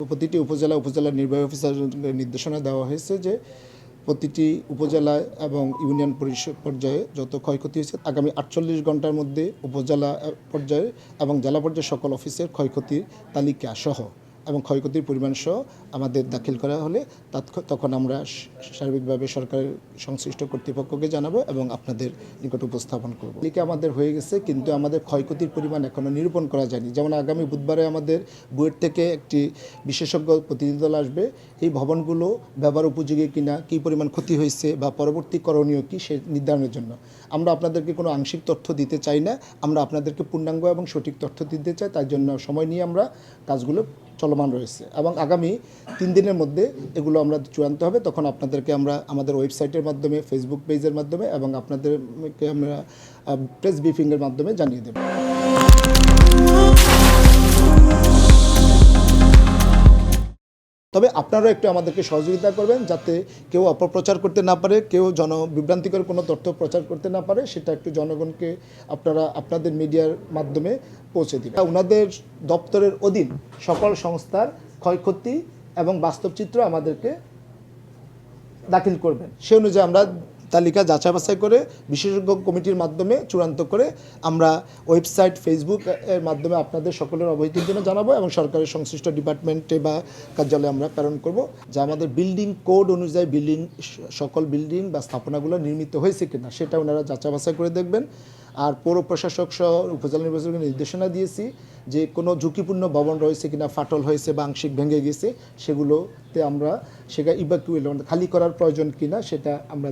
প্রতিটি উপজেলা নির্বাহী অফিসারকে নির্দেশনা দেওয়া হয়েছে যে প্রতিটি উপজেলায় এবং ইউনিয়ন পরিষদ পর্যায়ে যত ক্ষয়ক্ষতি হয়েছে আগামী 48 ঘন্টার মধ্যে উপজেলা পর্যায়ে এবং জেলা পর্যায়ে সকল অফিসের ক্ষয়ক্ষতির তালিকা সহ এবং ক্ষয়ক্ষতির পরিমাণ সহ আমাদের দাখিল করা হলে তখন আমরা সার্বিকভাবে সরকারের সংশ্লিষ্ট কর্তৃপক্ষকে জানাবো এবং আপনাদের নিকট উপস্থাপন করব। তালিকা আমাদের হয়ে গেছে, কিন্তু আমাদের ক্ষয়ক্ষতির পরিমাণ এখনও নিরূপণ করা যায়নি। যেমন আগামী বুধবারে আমাদের বুয়েট থেকে একটি বিশেষজ্ঞ প্রতিনিধি দল আসবে। এই ভবনগুলো ব্যবহার উপযোগী কিনা, কী পরিমাণ ক্ষতি হয়েছে বা পরবর্তী করণীয় কী সে নির্ধারণের জন্য আমরা আপনাদেরকে কোনো আংশিক তথ্য দিতে চাই না। আমরা আপনাদেরকে পূর্ণাঙ্গ এবং সঠিক তথ্য দিতে চাই। তার জন্য সময় নিয়ে আমরা কাজগুলো চলমান রয়েছে এবং আগামী 3 দিনের মধ্যে এগুলো আমরা চূড়ান্ত হবে। তখন আপনাদেরকে আমরা আমাদের ওয়েবসাইটের মাধ্যমে, ফেসবুক পেজের মাধ্যমে এবং আপনাদেরকে আমরা প্রেস ব্রিফিংয়ের মাধ্যমে জানিয়ে দেব। তবে আপনারাও একটু আমাদেরকে সহযোগিতা করবেন, যাতে কেউ অপপ্রচার করতে না পারে, কেউ বিভ্রান্তিকর কোনো তথ্য প্রচার করতে না পারে। সেটা একটু জনগণকে আপনারা আপনাদের মিডিয়ার মাধ্যমে পৌঁছে দিন। ওনাদের দপ্তরের অধীন সকল সংস্থার ক্ষয়ক্ষতি এবং বাস্তব চিত্র আমাদেরকে দাখিল করবেন। সে অনুযায়ী আমরা তালিকা যাচাই বাছাই করে বিশেষজ্ঞ কমিটির মাধ্যমে চূড়ান্ত করে আমরা ওয়েবসাইট, ফেসবুক এর মাধ্যমে আপনাদের সকলের অবহিতির জন্য জানাবো এবং সরকারের সংশ্লিষ্ট ডিপার্টমেন্টে বা কার্যালয়ে আমরা প্রেরণ করব, যা আমাদের বিল্ডিং কোড অনুযায়ী সকল বিল্ডিং বা স্থাপনাগুলো নির্মিত হয়েছে কিনা সেটা ওনারা যাচাই বাছাই করে দেখবেন। আর পৌর প্রশাসক সহ উপজেলা নির্বাচনের নির্দেশনা দিয়েছি যে কোনো ঝুঁকিপূর্ণ ভবন রয়েছে কিনা, ফাটল হয়েছে বা আংশিক ভেঙে গেছে, সেগুলোতে আমরা ইভাকুয়েট খালি করার প্রয়োজন কিনা সেটা আমরা